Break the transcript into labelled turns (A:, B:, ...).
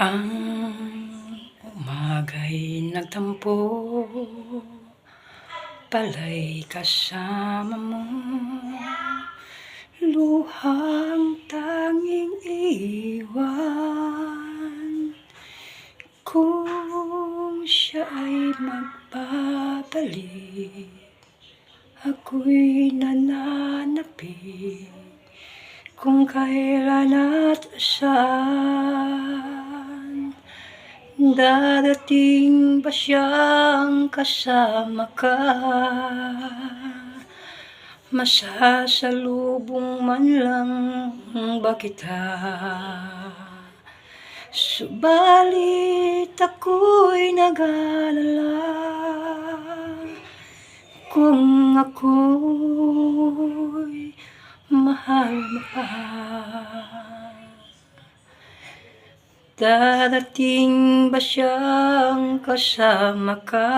A: Ang umaga'y nagtampo, pala'y kasama mo. Luhang tanging iwan, kung siya ay magbabalik, ako'y nananapig. Kung kailan at saan darating ba siyang kasama ka? Masasalubong man lang ba kita? Subalit ako'y nag-aalala, kung ako'y mahal mo pa. Darating ba siyang kasama ka?